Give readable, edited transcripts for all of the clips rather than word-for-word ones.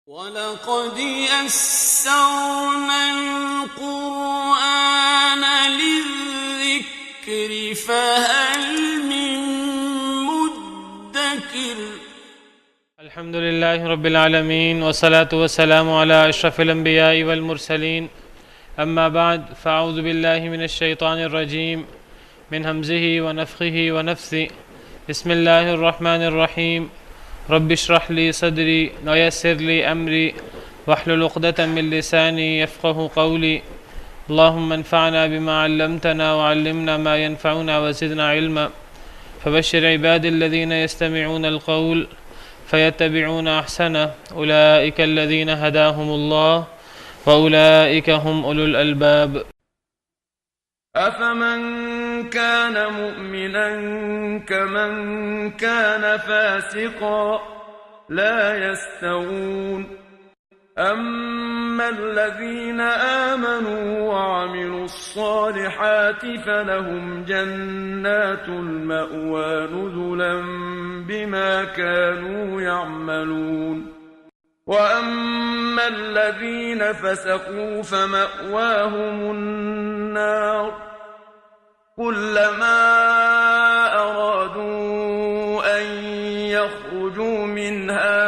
وَلَقَدْ يَسَّرْنَا الْقُرْآنَ لِلذِّكْرِ فَهَلْ مِن مُّدَّكِرٍ الحمد لله رب العالمين والصلاة والسلام على أشرف الأنبياء والمرسلين أما بعد فأعوذ بالله من الشيطان الرجيم من همزه ونفخه ونفثه بسم الله الرحمن الرحيم رب اشرح لي صدري ويسر لي أمري واحلل عقدة من لساني يفقه قولي اللهم انفعنا بما علمتنا وعلمنا ما ينفعنا وزدنا علما فبشر عبادي الذين يستمعون القول فيتبعون أحسنه أولئك الذين هداهم الله وأولئك هم أولو الألباب. أفمن كان مؤمنا كمن كان فاسقا لا يستوون أما الذين آمنوا وعملوا الصالحات فلهم جنات المأوى نزلا بما كانوا يعملون وأما الذين فسقوا فمأواهم النار كلما أرادوا أن يخرجوا منها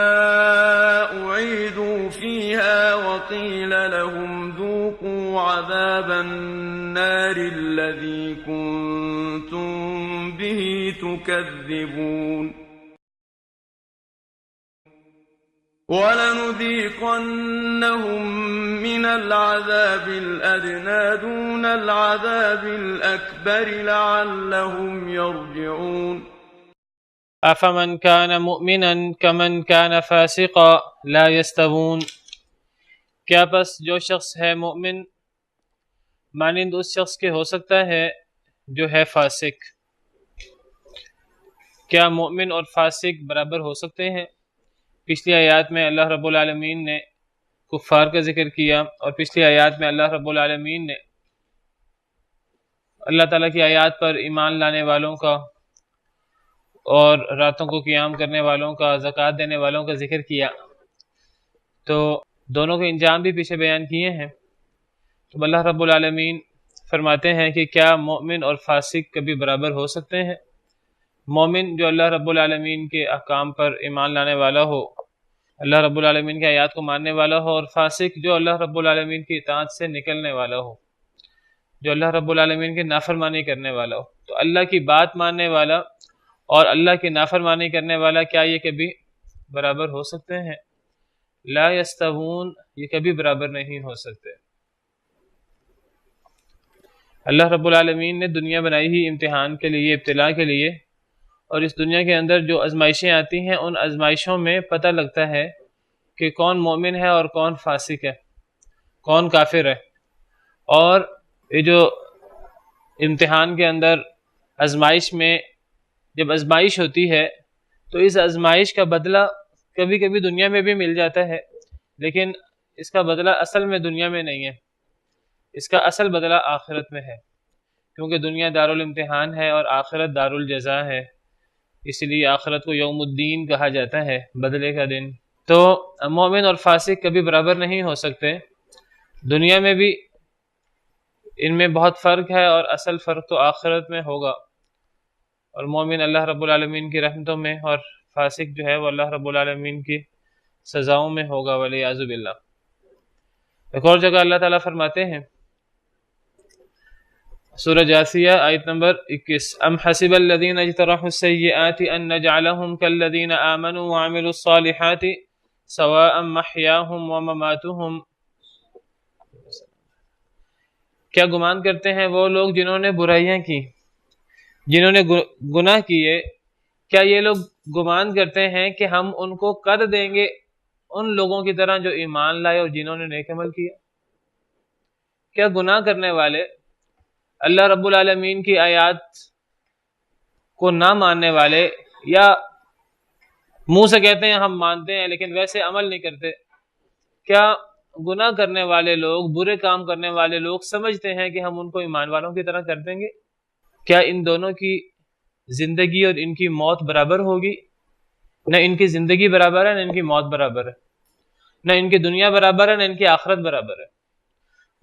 أعيدوا فيها وقيل لهم ذوقوا عذاب النار الذي كنتم به تكذبون وَلَنُذِيقَنَّهُم مِّنَ الْعَذَابِ الْأَدْنَىٰ دُونَ الْعَذَابِ الْأَكْبَرِ لَعَلَّهُمْ يَرْجِعُونَ أفمن كان مؤمنا كمن كان فاسقا لا يستوون، کیا پس جو شخص ہے مومن مانند اس شخص کے ہو سکتا ہے جو ہے فاسق؟ کیا مومن اور فاسق برابر ہو سکتے ہیں؟ پچھلی آیات میں اللہ رب العالمین نے کفار کا ذکر کیا، اور پچھلی آیات میں اللہ رب العالمین نے اللہ تعالیٰ کی آیات پر ایمان لانے والوں کا اور راتوں کو قیام کرنے والوں کا، زکوٰۃ دینے والوں کا ذکر کیا، تو دونوں کے انجام بھی پیچھے بیان کیے ہیں۔ تو اللہ رب العالمین فرماتے ہیں کہ کیا مومن اور فاسق کبھی برابر ہو سکتے ہیں؟ مومن جو اللہ رب العالمین کے احکام پر ایمان لانے والا ہو، اللہ رب العالمین کی آیات کو ماننے والا ہو، اور فاسق جو اللہ رب العالمین کی اطاعت سے نکلنے والا ہو، جو اللہ رب العالمین کی نافرمانی کرنے والا ہو۔ تو اللہ کی بات ماننے والا اور اللہ کی نافرمانی کرنے والا کیا یہ کبھی برابر ہو سکتے ہیں؟ لا یستوون، یہ کبھی برابر نہیں ہو سکتے۔ اللہ رب العالمین نے دنیا بنائی ہی امتحان کے لیے، ابتلاء کے لیے، اور اس دنیا کے اندر جو آزمائشیں آتی ہیں ان آزمائشوں میں پتہ لگتا ہے کہ کون مومن ہے اور کون فاسق ہے، کون کافر ہے۔ اور یہ جو امتحان کے اندر آزمائش میں جب آزمائش ہوتی ہے تو اس آزمائش کا بدلہ کبھی کبھی دنیا میں بھی مل جاتا ہے، لیکن اس کا بدلہ اصل میں دنیا میں نہیں ہے، اس کا اصل بدلہ آخرت میں ہے، کیونکہ دنیا دارالامتحان ہے اور آخرت دارالجزا ہے، اس لیے آخرت کو یوم الدین کہا جاتا ہے، بدلے کا دن۔ تو مومن اور فاسق کبھی برابر نہیں ہو سکتے، دنیا میں بھی ان میں بہت فرق ہے، اور اصل فرق تو آخرت میں ہوگا، اور مومن اللہ رب العالمین کی رحمتوں میں، اور فاسق جو ہے وہ اللہ رب العالمین کی سزاؤں میں ہوگا، والعیاذ باللہ۔ ایک اور جگہ اللہ تعالیٰ فرماتے ہیں سورہ جاثیہ آیت نمبر 21، ام حسب الذین اجترحوا السیئات ان نجعلهم كالذین آمنوا وعملوا الصالحات سواء محیاهم ومماتهم، کیا گمان کرتے ہیں وہ لوگ جنہوں نے برائیاں کی، جنہوں نے گناہ کیے، کیا یہ لوگ گمان کرتے ہیں کہ ہم ان کو کر دیں گے ان لوگوں کی طرح جو ایمان لائے اور جنہوں نے نیک عمل کیا؟ کیا گناہ کرنے والے، اللہ رب العالمین کی آیات کو نہ ماننے والے، یا منہ سے کہتے ہیں ہم مانتے ہیں لیکن ویسے عمل نہیں کرتے، کیا گناہ کرنے والے لوگ، برے کام کرنے والے لوگ سمجھتے ہیں کہ ہم ان کو ایمان والوں کی طرح کر دیں گے؟ کیا ان دونوں کی زندگی اور ان کی موت برابر ہوگی؟ نہ ان کی زندگی برابر ہے نہ ان کی موت برابر ہے، نہ ان کی دنیا برابر ہے نہ ان کی آخرت برابر ہے.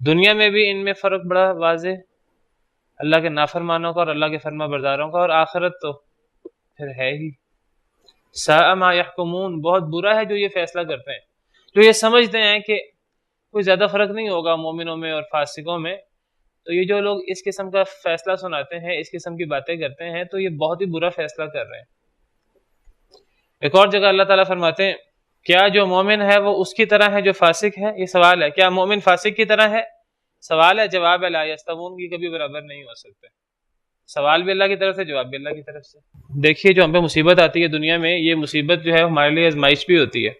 دنیا میں بھی ان میں فرق بڑا واضح اللہ کے نافرمانوں کا اور اللہ کے فرما برداروں کا، اور آخرت تو پھر ہے ہی. ساء ما یحکمون، بہت برا ہے جو یہ فیصلہ کرتے ہیں، جو یہ سمجھتے ہیں کہ کوئی زیادہ فرق نہیں ہوگا مومنوں میں اور فاسقوں میں. تو یہ جو لوگ اس قسم کا فیصلہ سناتے ہیں، اس قسم کی باتیں کرتے ہیں، تو یہ بہت ہی برا فیصلہ کر رہے ہیں. ایک اور جگہ اللہ تعالیٰ فرماتے ہیں کیا جو مومن ہے وہ اس کی طرح ہے جو فاسق ہے؟ یہ سوال ہے، کیا مومن فاسق کی طرح ہے؟ سوال ہے، جواب ہے لا یستوون، کی کبھی برابر نہیں ہو سکتے. سوال بھی اللہ کی طرف سے، جواب بھی اللہ کی طرف سے. دیکھیے جو ہم پہ مصیبت آتی ہے دنیا میں، یہ مصیبت جو ہے ہمارے لیے آزمائش بھی ہوتی ہے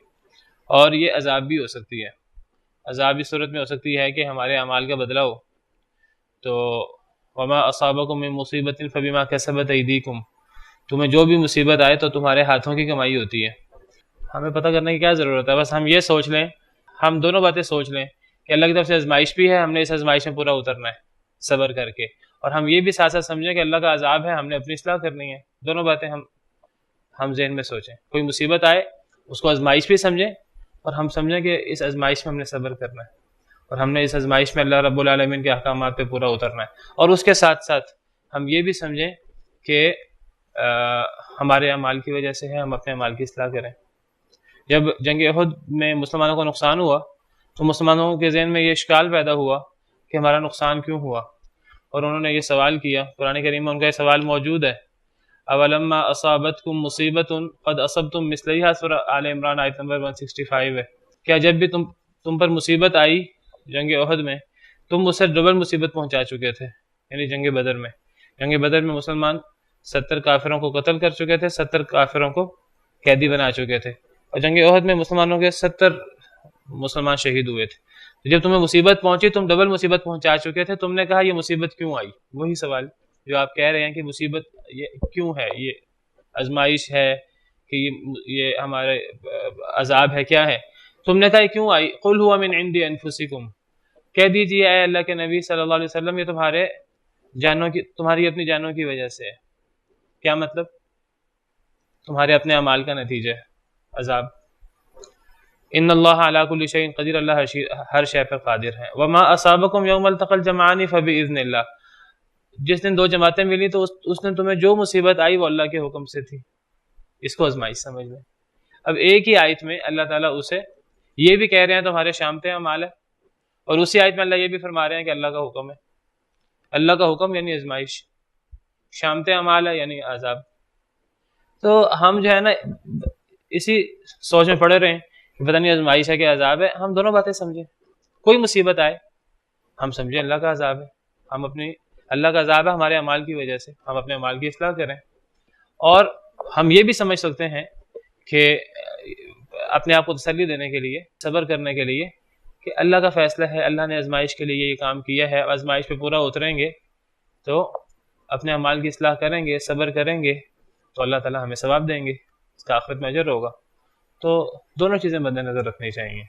اور یہ عذاب بھی ہو سکتی ہے. عذاب اس صورت میں ہو سکتی ہے کہ ہمارے اعمال کا بدلہ ہو. تو وما اصابکم من مصیبت فبما کسبت ایدیکم، تمہیں جو بھی مصیبت آئے تو تمہارے ہاتھوں کی کمائی ہوتی ہے. ہمیں پتہ کرنے کی کیا ضرورت ہے؟ بس ہم یہ سوچ لیں، ہم دونوں باتیں سوچ لیں کہ اللہ کی طرف سے آزمائش بھی ہے، ہم نے اس آزمائش میں پورا اترنا ہے صبر کر کے، اور ہم یہ بھی ساتھ ساتھ سمجھیں کہ اللہ کا عذاب ہے، ہم نے اپنی اصلاح کرنی ہے. دونوں باتیں ہم ذہن میں سوچیں. کوئی مصیبت آئے اس کو آزمائش بھی سمجھیں، اور ہم سمجھیں کہ اس آزمائش میں ہم نے صبر کرنا ہے، اور ہم نے اس آزمائش میں اللہ رب العالمین کے احکامات پہ پورا اترنا ہے. اور اس کے ساتھ ساتھ ہم یہ بھی سمجھیں کہ ہمارے اعمال کی وجہ سے ہے، ہم اپنے اعمال کی اصلاح کریں. جب جنگ احد میں مسلمانوں کو نقصان ہوا تو مسلمانوں کے ذہن میں یہ اشکال پیدا ہوا کہ ہمارا نقصان کیوں ہوا، اور انہوں نے یہ سوال کیا. قرآن کریم میں ان کا یہ سوال موجود ہے، اولما اصابتکم مصیبت قد اصبتم مثلیہا، سورہ آل عمران آیت نمبر 165 ہے. کیا جب بھی تم پر مصیبت آئی جنگ احد میں، تم اسے ڈبل مصیبت پہنچا چکے تھے. یعنی جنگ بدر میں مسلمان 70 کافروں کو قتل کر چکے تھے، 70 کافروں کو قیدی بنا چکے تھے، اور جنگ احد میں مسلمانوں کے 70 مسلمان شہید ہوئے تھے. جب تمہیں مصیبت پہنچی تم ڈبل مصیبت پہنچا چکے تھے. تم نے کہا یہ مصیبت کیوں آئی؟ وہی سوال جو آپ کہہ رہے ہیں کہ مصیبت یہ کیوں ہے، یہ آزمائش ہے کہ یہ ہمارے عذاب ہے، کیا ہے؟ تم نے کہا یہ کیوں آئی؟ قل هو من عند انفسکم، کہہ دیجیے اے اللہ کے نبی صلی اللہ علیہ وسلم یہ تمہاری اپنی جانوں کی وجہ سے ہے. کیا مطلب؟ تمہارے اپنے اعمال کا نتیجہ ہے عذاب. ان اللہ علی کل شیء قدیر، اللہ ہر شے پر قادر ہے. وما اصابکم یوم التقى الجمعان فباذن اللہ، جس دن دو جماعتیں ملی تو اس دن تمہیں جو مصیبت آئی وہ اللہ کے حکم سے تھی. اس کو آزمائش سمجھ لیں. اب ایک ہی آیت میں اللہ تعالیٰ اسے یہ بھی کہہ رہے ہیں تمہارے شامتے اعمال ہے، اور اسی آیت میں اللہ یہ بھی فرما رہے ہیں کہ اللہ کا حکم ہے. اللہ کا حکم یعنی آزمائش، شامتے اعمال ہے یعنی عذاب. تو ہم جو ہے نا اسی سوچ میں پڑے رہیں کہ پتہ نہیں آزمائش ہے کہ عذاب ہے. ہم دونوں باتیں سمجھیں. کوئی مصیبت آئے ہم سمجھیں اللہ کا عذاب ہے، اللہ کا عذاب ہے ہمارے اعمال کی وجہ سے، ہم اپنے اعمال کی اصلاح کریں. اور ہم یہ بھی سمجھ سکتے ہیں کہ اپنے آپ کو تسلی دینے کے لیے، صبر کرنے کے لیے، کہ اللہ کا فیصلہ ہے، اللہ نے آزمائش کے لیے یہ کام کیا ہے، آزمائش پہ پورا اتریں گے تو اپنے اعمال کی اصلاح کریں گے، صبر کریں گے تو اللہ تعالیٰ ہمیں ثواب دیں گے، اس کا آخرت میں اجر ہوگا. تو دونوں چیزیں مد نظر رکھنی چاہیے.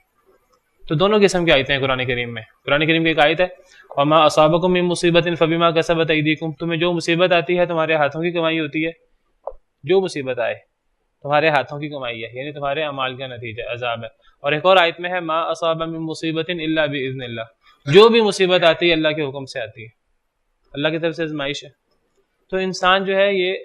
تو دونوں قسم کی آیتیں ہیں قرآن کریم میں. قرآن کریم کی ایک آیت ہے وما اصابکم من مصیبت فبما کسبت ایدیکم، تمہیں جو مصیبت آتی ہے تمہارے ہاتھوں کی کمائی ہوتی ہے. جو مصیبت آئے تمہارے ہاتھوں کی کمائی ہے، یعنی تمہارے اعمال کا نتیجہ عذاب ہے. اور ایک اور آیت میں ہے ما اصاب من مصیبت الا باذن اللہ، جو بھی مصیبت آتی ہے اللہ کے حکم سے آتی ہے، اللہ کی طرف سے آزمائش ہے. تو انسان جو ہے یہ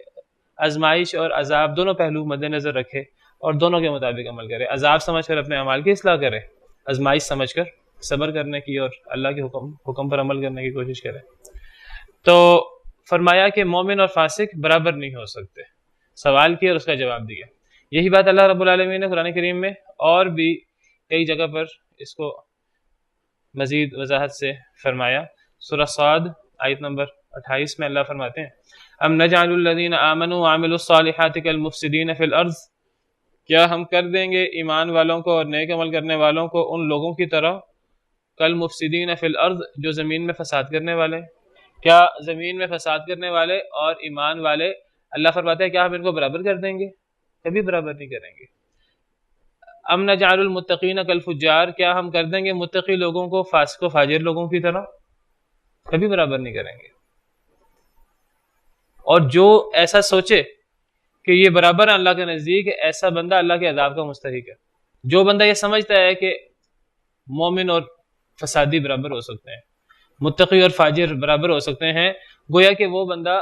آزمائش اور عذاب دونوں پہلو مد نظر رکھے اور دونوں کے مطابق عمل کرے. عذاب سمجھ کر اپنے اعمال کی اصلاح کرے، آزمائش سمجھ کر صبر کرنے کی اور اللہ کے حکم پر عمل کرنے کی کوشش کرے. تو فرمایا کہ مومن اور فاسق برابر نہیں ہو سکتے. سوال کیا اور اس کا جواب دیا. یہی بات اللہ رب العالمین نے قرآن کریم میں اور بھی کئی جگہ پر اس کو مزید وضاحت سے فرمایا. سورہ صاد آیت نمبر 28 میں اللہ فرماتے ہیں ام نجعل الذین آمنوا وعملوا الصالحات کالمفسدین فی الارض، کیا ہم کر دیں گے ایمان والوں کو اور نیک عمل کرنے والوں کو ان لوگوں کی طرح کالمفسدین فی الارض، جو زمین میں فساد کرنے والے. کیا زمین میں فساد کرنے والے اور ایمان والے اللہ فرماتے ہیں کیا ہم ان کو برابر کر دیں گے؟ کبھی برابر نہیں کریں گے. ام نجعل المتقین کالفجار، کیا ہم کر دیں گے متقی لوگوں کو فاسق و فاجر لوگوں کی طرح؟ کبھی برابر نہیں کریں گے. اور جو ایسا سوچے کہ یہ برابر ہے اللہ کے نزدیک، ایسا بندہ اللہ کے عذاب کا مستحق ہے. جو بندہ یہ سمجھتا ہے کہ مومن اور فسادی برابر ہو سکتے ہیں، متقی اور فاجر برابر ہو سکتے ہیں، گویا کہ وہ بندہ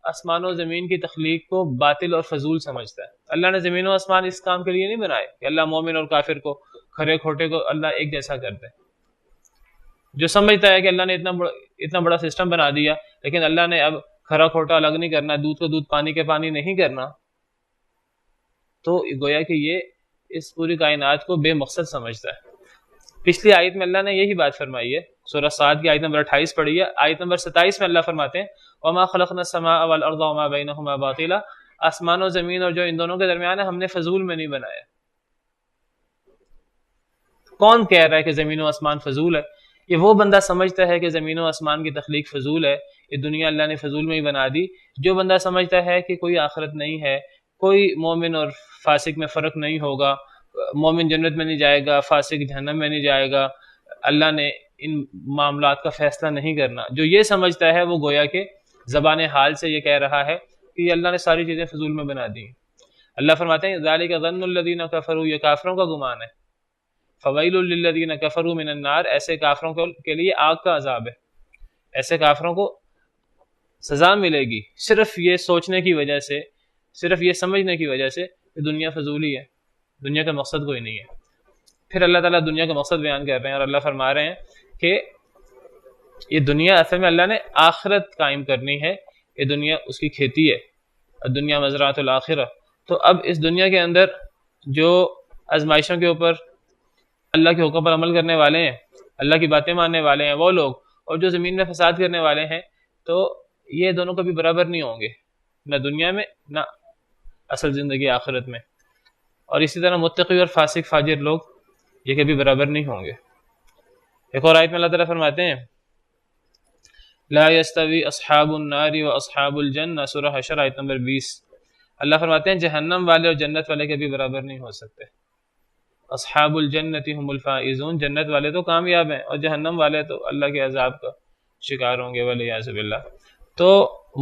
آسمان و زمین کی تخلیق کو باطل اور فضول سمجھتا ہے۔ اللہ نے زمین و آسمان اس کام کے لیے نہیں بنائے کہ اللہ مومن اور کافر کو، کھرے کھوٹے کو اللہ ایک جیسا کر دے۔ جو سمجھتا ہے کہ اللہ نے اتنا بڑا سسٹم بنا دیا، لیکن اللہ نے اب کھرا کھوٹا الگ نہیں کرنا، دودھ کو دودھ پانی کے پانی نہیں کرنا، تو گویا کہ یہ اس پوری کائنات کو بے مقصد سمجھتا ہے۔ پچھلی آیت میں اللہ نے یہی بات فرمائی ہے، سورہ صاد کی آیت نمبر 28 پڑھی ہے، آیت نمبر 27 میں اللہ فرماتے ہیں وَمَا خَلَقْنَا السَّمَاءَ وَالْأَرْضَ وَمَا بَيْنَهُمَا بَاطِلًا، آسمان و زمین اور جو ان دونوں کے درمیان ہے ہم نے فضول میں نہیں بنایا۔ کون کہہ رہا ہے کہ زمین و آسمان فضول ہے؟ یہ وہ بندہ سمجھتا ہے کہ زمین و آسمان کی تخلیق فضول ہے، یہ دنیا اللہ نے فضول میں ہی بنا دی۔ جو بندہ سمجھتا ہے کہ کوئی آخرت نہیں ہے، کوئی مومن اور فاسق میں فرق نہیں ہوگا، مومن جنت میں نہیں جائے گا، فاسق جہنم میں نہیں جائے گا، اللہ نے ان معاملات کا فیصلہ نہیں کرنا، جو یہ سمجھتا ہے وہ گویا کہ زبان حال سے یہ کہہ رہا ہے کہ یہ اللہ نے ساری چیزیں فضول میں بنا دی۔ اللہ فرماتے ہیں ذالک ظن الذین کفروا، یہ کافروں کا گمان ہے، فویل للذین کفروا من النار، ایسے کافروں کے لیے آگ کا عذاب ہے، ایسے کافروں کو سزا ملے گی صرف یہ سوچنے کی وجہ سے، صرف یہ سمجھنے کی وجہ سے کہ دنیا فضولی ہے، دنیا کا مقصد کوئی نہیں ہے۔ پھر اللہ تعالیٰ دنیا کا مقصد بیان کر رہے ہیں اور اللہ فرما رہے ہیں کہ یہ دنیا اصل میں اللہ نے آخرت قائم کرنی ہے، یہ دنیا اس کی کھیتی ہے، الدنیا مزرعۃ الآخرہ۔ تو اب اس دنیا کے اندر جو آزمائشوں کے اوپر اللہ کے حکم پر عمل کرنے والے ہیں، اللہ کی باتیں ماننے والے ہیں وہ لوگ، اور جو زمین میں فساد کرنے والے ہیں، تو یہ دونوں کبھی برابر نہیں ہوں گے، نہ دنیا میں نہ اصل زندگی آخرت میں۔ اور اسی طرح متقی اور فاسق فاجر لوگ یہ کبھی برابر نہیں ہوں گے۔ ایک اور آیت میں اللہ تعالیٰ فرماتے ہیں لا یستوی اصحاب النار و اصحاب الجنہ، سورہ حشر آیت نمبر 20۔ اللہ فرماتے ہیں جہنم والے اور جنت والے کبھی برابر نہیں ہو سکتے۔ اصحاب الجنت هم الفائزون، جنت والے تو کامیاب ہیں اور جہنم والے تو اللہ کے عذاب کا شکار ہوں گے والعیاذ باللہ۔ تو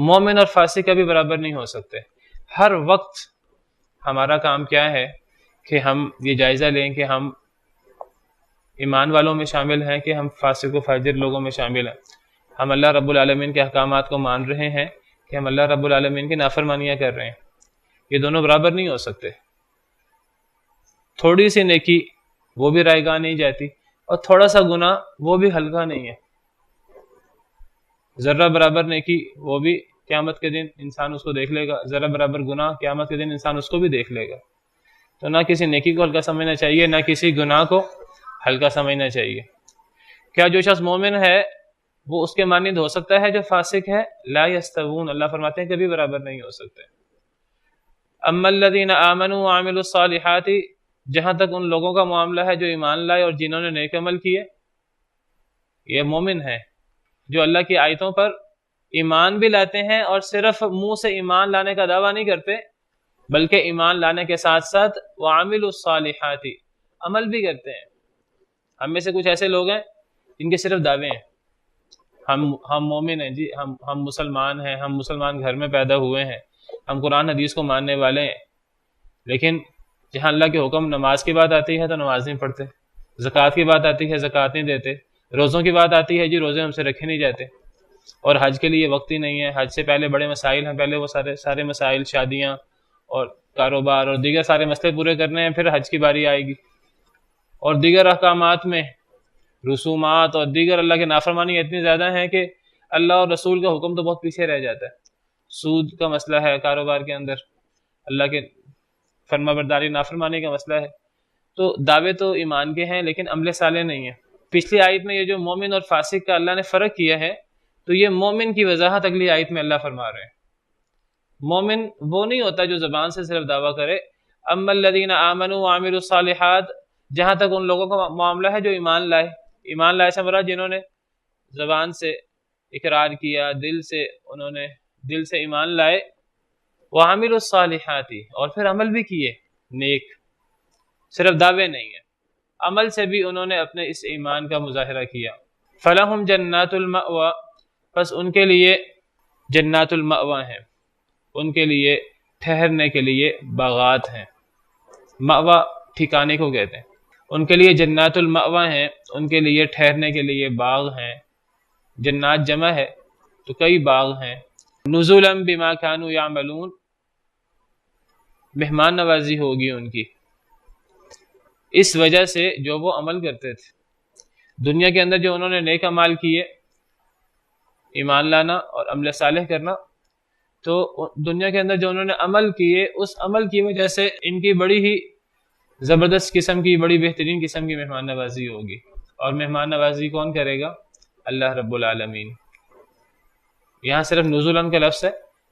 مومن اور فاسق کبھی برابر نہیں ہو سکتے۔ ہر وقت ہمارا کام کیا ہے کہ ہم یہ جائزہ لیں کہ ہم ایمان والوں میں شامل ہیں کہ ہم فاسق و فاجر لوگوں میں شامل ہیں، ہم اللہ رب العالمین کے احکامات کو مان رہے ہیں کہ ہم اللہ رب العالمین کی نافرمانیاں کر رہے ہیں۔ یہ دونوں برابر نہیں ہو سکتے۔ تھوڑی سی نیکی وہ بھی رائے گاہ نہیں جاتی، اور تھوڑا سا گناہ وہ بھی ہلکا نہیں ہے۔ ذرہ برابر نیکی وہ بھی قیامت کے دن انسان اس کو دیکھ لے گا، ذرہ برابر گناہ قیامت کے دن انسان اس کو بھی دیکھ لے گا۔ تو نہ کسی نیکی کو ہلکا سمجھنا چاہیے، نہ کسی گناہ کو ہلکا سمجھنا چاہیے۔ کیا جو شخص مومن ہے وہ اس کے مانند ہو سکتا ہے جو فاسق ہے؟ لا یستوون، اللہ فرماتے ہیں کبھی برابر نہیں ہو سکتے۔ اما الذین آمنوا وعملوا الصالحات، جہاں تک ان لوگوں کا معاملہ ہے جو ایمان لائے اور جنہوں نے نیک عمل کیے، یہ مومن ہے جو اللہ کی آیتوں پر ایمان بھی لاتے ہیں اور صرف منہ سے ایمان لانے کا دعویٰ نہیں کرتے، بلکہ ایمان لانے کے ساتھ ساتھ وعملوا الصالحات، عمل بھی کرتے ہیں۔ ہم میں سے کچھ ایسے لوگ ہیں جن کے صرف دعوے ہیں، ہم مومن ہیں جی، ہم مسلمان ہیں، ہم مسلمان گھر میں پیدا ہوئے ہیں، ہم قرآن حدیث کو ماننے والے ہیں، لیکن جہاں اللہ کے حکم نماز کی بات آتی ہے تو نماز نہیں پڑھتے، زکوٰۃ کی بات آتی ہے زکوٰۃ نہیں دیتے، روزوں کی بات آتی ہے جی روزے ہم سے رکھے نہیں جاتے، اور حج کے لیے وقت ہی نہیں ہے، حج سے پہلے بڑے مسائل ہیں، پہلے وہ سارے مسائل، شادیاں اور کاروبار اور دیگر سارے مسئلے پورے کرنے ہیں، پھر حج کی باری آئے گی۔ اور دیگر احکامات میں رسومات اور دیگر اللہ کے نافرمانی اتنی زیادہ ہیں کہ اللہ اور رسول کا حکم تو بہت پیچھے رہ جاتا ہے۔ سود کا مسئلہ ہے کاروبار کے اندر، اللہ کے فرما برداری نافرمانی کا مسئلہ ہے۔ تو دعوے تو ایمان کے ہیں لیکن عمل صالح نہیں ہیں۔ پچھلی آیت میں یہ جو مومن اور فاسق کا اللہ نے فرق کیا ہے، تو یہ مومن کی وضاحت اگلی آیت میں اللہ فرما رہے ہیں۔ مومن وہ نہیں ہوتا جو زبان سے صرف دعویٰ کرے، اما الذین آمنوا وعملوا الصالحات، جہاں تک ان لوگوں کا معاملہ ہے جو ایمان لائے۔ ایمان لائے سے مراد جنہوں نے زبان سے اقرار کیا، دل سے ایمان لائے، وعملوا الصالحات، اور پھر عمل بھی کیے نیک، صرف دعوے نہیں ہیں، عمل سے بھی انہوں نے اپنے اس ایمان کا مظاہرہ کیا۔ فلہم جنات المأوى، پس ان کے لیے جنات المأوى ہیں، ان کے لیے ٹھہرنے کے لیے باغات ہیں۔ مأوى ٹھکانے کو کہتے ہیں. ان کے لیے جنات المأوا ہیں، ان کے لیے ٹھہرنے کے لیے باغ ہیں. جنات جمع ہے تو کئی باغ ہیں. نزلا بما كانوا يعملون، مہمان نوازی ہوگی ان کی اس وجہ سے جو وہ عمل کرتے تھے. دنیا کے اندر جو انہوں نے نیک اعمال کیے، ایمان لانا اور عمل صالح کرنا، تو دنیا کے اندر جو انہوں نے عمل کیے اس عمل کی وجہ سے ان کی بڑی ہی زبردست قسم کی، بڑی بہترین قسم کی مہمان نوازی ہوگی. اور مہمان نوازی کون کرے گا؟ اللہ رب العالمین. یہاں صرف نزولاً کا لفظ ہے،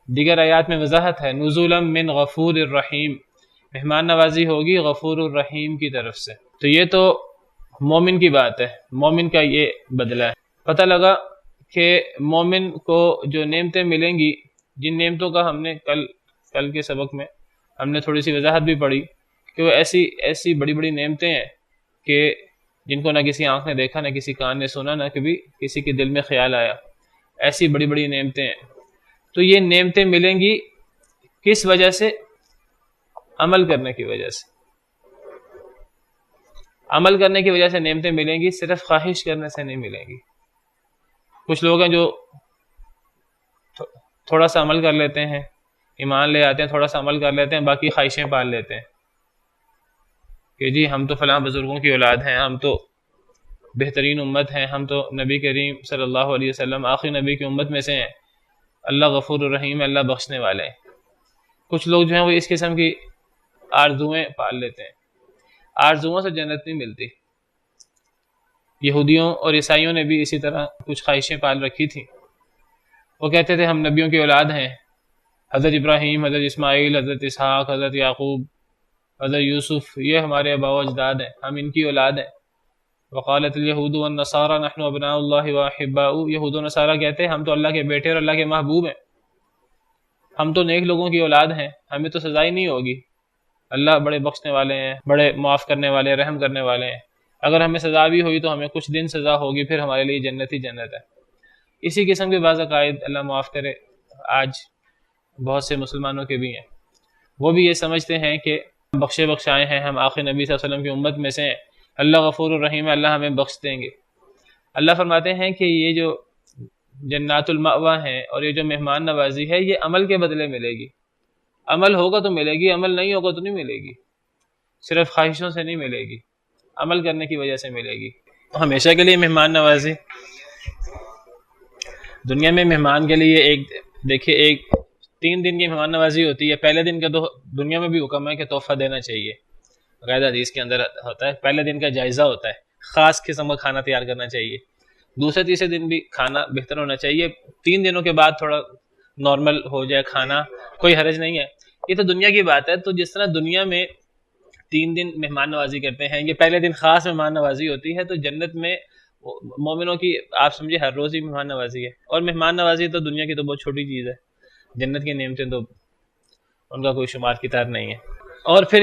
دیگر آیات میں وضاحت ہے. نزولاً من غفور الرحیم، مہمان نوازی ہوگی غفور الرحیم کی طرف سے. تو یہ تو مومن کی بات ہے، مومن کا یہ بدلہ ہے. پتہ لگا کہ مومن کو جو نعمتیں ملیں گی، جن نعمتوں کا ہم نے کل کے سبق میں ہم نے تھوڑی سی وضاحت بھی پڑھی کہ وہ ایسی بڑی بڑی نعمتیں ہیں کہ جن کو نہ کسی آنکھ نے دیکھا، نہ کسی کان نے سنا، نہ کبھی کسی کے دل میں خیال آیا. ایسی بڑی بڑی نعمتیں ہیں. تو یہ نعمتیں ملیں گی کس وجہ سے؟ عمل کرنے کی وجہ سے. عمل کرنے کی وجہ سے نعمتیں ملیں گی، صرف خواہش کرنے سے نہیں ملیں گی. کچھ لوگ ہیں جو تھوڑا سا عمل کر لیتے ہیں، ایمان لے آتے ہیں، تھوڑا سا عمل کر لیتے ہیں، باقی خواہشیں پال لیتے ہیں کہ جی ہم تو فلاں بزرگوں کی اولاد ہیں، ہم تو بہترین امت ہیں، ہم تو نبی کریم صلی اللہ علیہ وسلم آخری نبی کی امت میں سے ہیں، اللہ غفور الرحیم، اللہ بخشنے والے ہیں. کچھ لوگ جو ہیں وہ اس قسم کی آرزویں پال لیتے ہیں. آرزوؤں سے جنت نہیں ملتی. یہودیوں اور عیسائیوں نے بھی اسی طرح کچھ خواہشیں پال رکھی تھیں. وہ کہتے تھے ہم نبیوں کی اولاد ہیں، حضرت ابراہیم، حضرت اسماعیل، حضرت اسحاق، حضرت یعقوب، حضرت یوسف، یہ ہمارے آباء و اجداد ہیں، ہم ان کی اولاد ہیں. وقالت الیہود والنصارى نحن ابناء اللہ واحباؤہ، یہود و نصارہ کہتے ہیں ہم تو اللہ کے بیٹے اور اللہ کے محبوب ہیں، ہم تو نیک لوگوں کی اولاد ہیں، ہمیں تو سزا ہی نہیں ہوگی. اللہ بڑے بخشنے والے ہیں، بڑے معاف کرنے والے، رحم کرنے والے ہیں. اگر ہمیں سزا بھی ہوئی تو ہمیں کچھ دن سزا ہوگی، پھر ہمارے لیے جنت ہی جنت ہے. اسی قسم کے بعض عقائد، اللہ معاف کرے، آج بہت سے مسلمانوں کے بھی ہیں. وہ بھی یہ سمجھتے ہیں کہ بخشے بخشائے ہیں، ہم آخر نبی صلی اللہ علیہ وسلم کی امت میں سے ہیں، اللہ غفور الرحیم ہے، اللہ ہمیں بخش دیں گے. اللہ فرماتے ہیں کہ یہ جو جنات المأوا ہیں اور یہ جو مہمان نوازی ہے، یہ عمل کے بدلے ملے گی. عمل ہوگا تو ملے گی، عمل نہیں ہوگا تو نہیں ملے گی. صرف خواہشوں سے نہیں ملے گی، عمل کرنے کی وجہ سے ملے گی. ہمیشہ کے لیے مہمان نوازی. دنیا میں مہمان کے لیے ایک 3 دن کی مہمان نوازی ہوتی ہے. پہلے دن کا تو دنیا میں بھی حکم ہے کہ تحفہ دینا چاہیے، غیر حدیث کے اندر ہوتا ہے. پہلے دن کا جائزہ ہوتا ہے، خاص قسم کا کھانا تیار کرنا چاہیے. دوسرے تیسرے دن بھی کھانا بہتر ہونا چاہیے. 3 دنوں کے بعد تھوڑا نارمل ہو جائے کھانا، کوئی حرج نہیں ہے. یہ تو دنیا کی بات ہے. تو جس طرح دنیا میں 3 دن مہمان نوازی کرتے ہیں، یہ پہلے دن خاص مہمان نوازی ہوتی ہے. تو جنت میں مومنوں کی آپ سمجھے ہر روز ہی مہمان نوازی ہے. اور مہمان نوازی تو دنیا کی تو بہت چھوٹی چیز ہے، جنت کی نعمتیں تو ان کا کوئی شمار کتاب نہیں ہے. اور پھر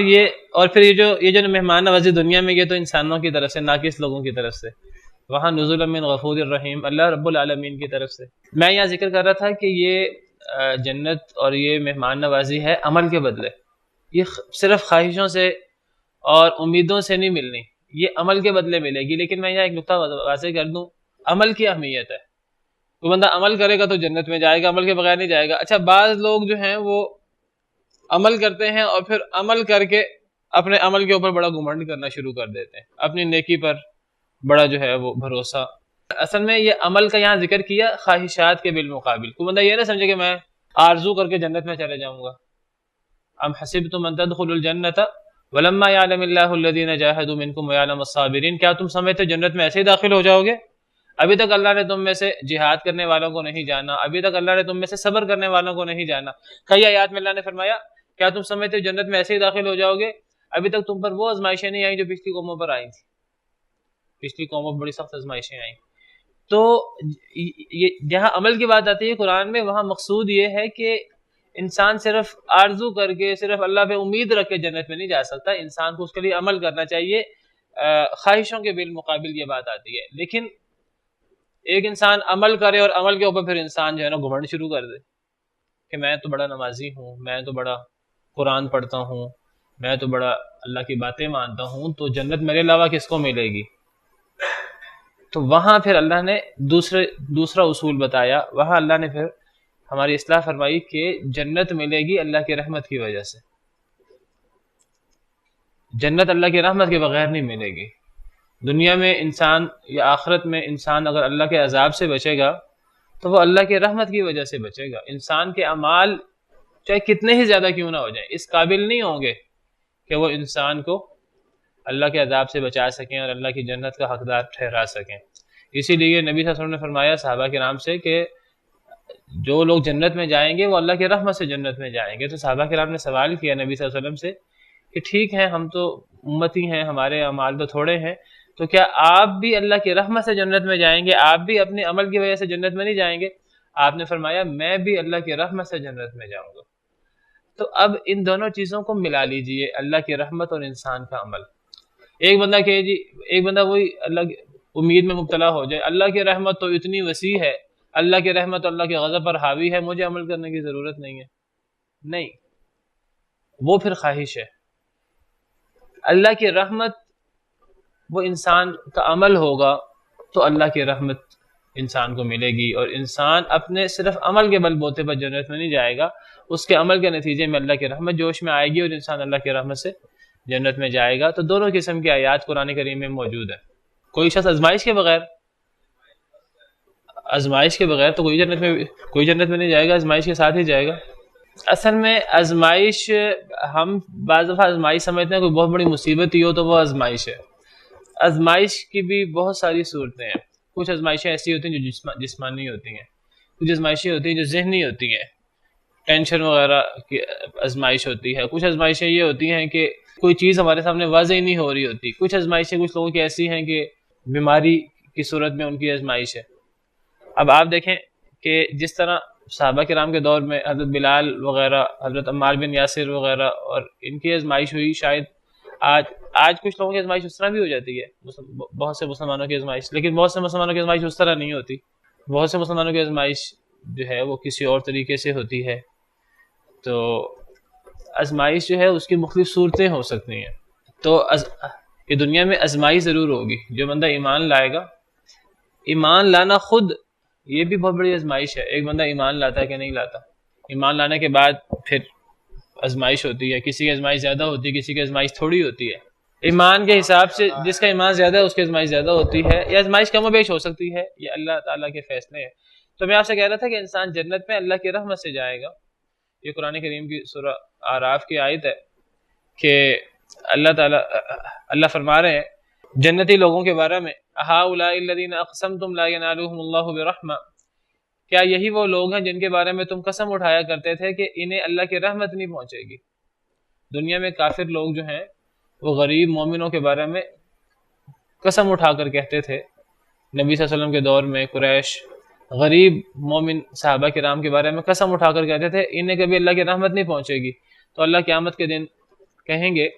یہ جو مہمان نوازی دنیا میں، یہ تو انسانوں کی طرف سے، ناقص لوگوں کی طرف سے. وہاں نزول من غفور الرحیم، اللہ رب العالمین کی طرف سے. میں یہاں ذکر کر رہا تھا کہ یہ جنت اور یہ مہمان نوازی ہے عمل کے بدلے. یہ صرف خواہشوں سے اور امیدوں سے نہیں ملنی، یہ عمل کے بدلے ملے گی. لیکن میں یہاں ایک نقطہ واضح کر دوں، عمل کی اہمیت ہے. کوئی بندہ عمل کرے گا تو جنت میں جائے گا، عمل کے بغیر نہیں جائے گا. اچھا، بعض لوگ جو ہیں وہ عمل کرتے ہیں اور پھر عمل کر کے اپنے عمل کے اوپر بڑا گھمنڈ کرنا شروع کر دیتے ہیں، اپنی نیکی پر بڑا جو ہے وہ بھروسہ. اصل میں یہ عمل کا یہاں ذکر کیا خواہشات کے بالمقابل. کوئی بندہ یہ نہ سمجھے کہ میں آرزو کر کے جنت میں چلے جاؤں گا. ام حسبتم ان تدخلوا الجنۃ ولما يعلم الله الذين جاهدوا منكم ويعلم الصابرين، کیا تم سمجھتے جنت میں ایسے ہی داخل ہو جاؤ گے؟ ابھی تک اللہ نے تم میں سے جہاد کرنے والوں کو نہیں جانا، ابھی تک اللہ نے تم میں سے صبر کرنے والوں کو نہیں جانا. کئی آیات میں اللہ نے فرمایا کیا تم سمجھتے جنت میں ایسے ہی داخل ہو جاؤ گے؟ ابھی تک تم پر وہ آزمائشیں نہیں آئیں جو پچھلی قوموں پر آئی تھیں. پچھلی قوموں پر بڑی سخت آزمائشیں آئیں. تو جہاں عمل کی بات آتی ہے قرآن میں، وہاں مقصود یہ ہے کہ انسان صرف آرزو کر کے، صرف اللہ پہ امید رکھ کے جنت میں نہیں جا سکتا. انسان کو اس کے لیے عمل کرنا چاہیے. خواہشوں کے بالمقابل یہ بات آتی ہے. لیکن ایک انسان عمل کرے اور عمل کے اوپر پھر انسان جو ہے نا گھمنڈ شروع کر دے کہ میں تو بڑا نمازی ہوں، میں تو بڑا قرآن پڑھتا ہوں، میں تو بڑا اللہ کی باتیں مانتا ہوں، تو جنت میرے علاوہ کس کو ملے گی؟ تو وہاں پھر اللہ نے دوسرا اصول بتایا، وہاں اللہ نے پھر ہماری اصلاح فرمائی کہ جنت ملے گی اللہ کی رحمت کی وجہ سے، جنت اللہ کی رحمت کے بغیر نہیں ملے گی۔ دنیا میں انسان یا آخرت میں انسان اگر اللہ کے عذاب سے بچے گا تو وہ اللہ کی رحمت کی وجہ سے بچے گا۔ انسان کے اعمال چاہے کتنے ہی زیادہ کیوں نہ ہو جائیں، اس قابل نہیں ہوں گے کہ وہ انسان کو اللہ کے عذاب سے بچا سکیں اور اللہ کی جنت کا حقدار ٹھہرا سکیں۔ اسی لیے نبی صلی اللہ علیہ وسلم نے فرمایا صحابہ کرام سے کہ جو لوگ جنت میں جائیں گے وہ اللہ کی رحمت سے جنت میں جائیں گے۔ تو صحابہ کرام نے سوال کیا نبی صلی اللہ علیہ وسلم سے کہ ٹھیک ہے، ہم تو امتی ہیں، ہمارے اعمال تو تھوڑے ہیں، تو کیا آپ بھی اللہ کی رحمت سے جنت میں جائیں گے؟ آپ بھی اپنے عمل کی وجہ سے جنت میں نہیں جائیں گے؟ آپ نے فرمایا میں بھی اللہ کی رحمت سے جنت میں جاؤں گا۔ تو اب ان دونوں چیزوں کو ملا لیجئے، اللہ کی رحمت اور انسان کا عمل۔ ایک بندہ کہ جی ایک بندہ وہی اللہ کی امید میں مبتلا ہو جائے، اللہ کی رحمت تو اتنی وسیع ہے، اللہ کی رحمت اللہ کے غضب پر حاوی ہے، مجھے عمل کرنے کی ضرورت نہیں ہے۔ نہیں، وہ پھر خواہش ہے۔ اللہ کی رحمت وہ انسان کا عمل ہوگا تو اللہ کی رحمت انسان کو ملے گی، اور انسان اپنے صرف عمل کے بل بوتے پر جنت میں نہیں جائے گا، اس کے عمل کے نتیجے میں اللہ کی رحمت جوش میں آئے گی اور انسان اللہ کی رحمت سے جنت میں جائے گا۔ تو دونوں قسم کی آیات قرآن کریم میں موجود ہیں۔ کوئی شخص آزمائش کے بغیر تو کوئی جنت میں نہیں جائے گا، آزمائش کے ساتھ ہی جائے گا۔ اصل میں آزمائش، ہم بعض دفعہ آزمائش سمجھتے ہیں کوئی بہت بڑی مصیبت ہی ہو تو وہ آزمائش ہے۔ آزمائش کی بھی بہت ساری صورتیں ہیں۔ کچھ آزمائشیں ایسی ہوتی ہیں جو جسمانی ہوتی ہیں، کچھ آزمائشیں ہوتی ہیں جو ذہنی ہوتی ہیں، ٹینشن وغیرہ کی آزمائش ہوتی ہے۔ کچھ آزمائشیں یہ ہوتی ہیں کہ کوئی چیز ہمارے سامنے واضح ہی نہیں ہو رہی ہوتی۔ کچھ آزمائشیں کچھ لوگوں کی ایسی ہیں کہ بیماری کی صورت میں ان کی آزمائش ہے۔ اب آپ دیکھیں کہ جس طرح صحابہ کرام کے دور میں حضرت بلال وغیرہ، حضرت عمار بن یاسر وغیرہ اور ان کی آزمائش ہوئی، شاید آج کچھ لوگوں کی آزمائش اس طرح بھی ہو جاتی ہے، بہت سے مسلمانوں کی آزمائش، لیکن بہت سے مسلمانوں کی آزمائش اس طرح نہیں ہوتی۔ بہت سے مسلمانوں کی آزمائش جو ہے وہ کسی اور طریقے سے ہوتی ہے۔ تو آزمائش جو ہے اس کی مختلف صورتیں ہو سکتی ہیں۔ تو یہ دنیا میں آزمائش ضرور ہوگی۔ جو بندہ ایمان لائے گا، ایمان لانا خود یہ بھی بہت بڑی آزمائش ہے۔ ایک بندہ ایمان لاتا ہے کہ نہیں لاتا، ایمان لانے کے بعد پھر آزمائش ہوتی ہے، کسی کی آزمائش زیادہ ہوتی ہے، کسی کی آزمائش تھوڑی ہوتی ہے۔ ایمان کے حساب سے جس کا ایمان زیادہ ہے اس کی آزمائش زیادہ ہوتی ہے، یا آزمائش کم و بیش ہو سکتی ہے، یہ اللہ تعالیٰ کے فیصلے ہیں۔ تو میں آپ سے کہہ رہا تھا کہ انسان جنت میں اللہ کی رحمت سے جائے گا۔ یہ قرآن کریم کی سورہ اعراف کی آیت ہے کہ اللہ فرما رہے ہیں جنتی لوگوں کے بارے میں، ہؤلاء الذین اقسمتم لا ینالهم اللہ برحمہ، کیا یہی وہ لوگ ہیں جن کے بارے میں تم قسم اٹھایا کرتے تھے کہ انہیں اللہ کی رحمت نہیں پہنچے گی؟ دنیا میں کافر لوگ جو ہیں وہ غریب مومنوں کے بارے میں قسم اٹھا کر کہتے تھے۔ نبی صلی اللہ علیہ وسلم کے دور میں قریش غریب مومن صحابہ کرام کے بارے میں قسم اٹھا کر کہتے تھے انہیں کبھی اللہ کی رحمت نہیں پہنچے گی۔ تو اللہ قیامت کے دن کہیں گے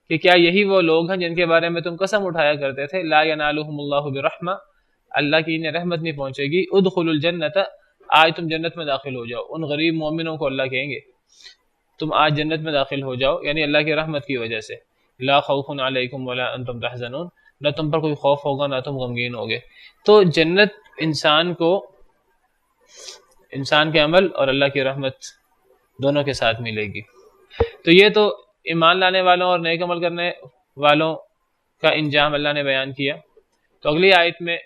کہ کیا یہی وہ لوگ ہیں جن کے بارے میں تم قسم اٹھایا کرتے تھے لا ینالهم اللہ برحمہ، اللہ کی انہیں رحمت نہیں پہنچے گی، ادخلوا الجنت، آج تم جنت میں داخل ہو جاؤ۔ ان غریب مومنوں کو اللہ کہیں گے تم آج جنت میں داخل ہو جاؤ، یعنی اللہ کی رحمت کی وجہ سے۔ لا خوف علیکم ولا انتم تحزنون، نہ تم پر کوئی خوف ہوگا نہ تم غمگین ہوگے۔ تو جنت انسان کو، انسان کے عمل اور اللہ کی رحمت دونوں کے ساتھ ملے گی۔ تو یہ تو ایمان لانے والوں اور نیک عمل کرنے والوں کا انجام اللہ نے بیان کیا۔ تو اگلی آیت میں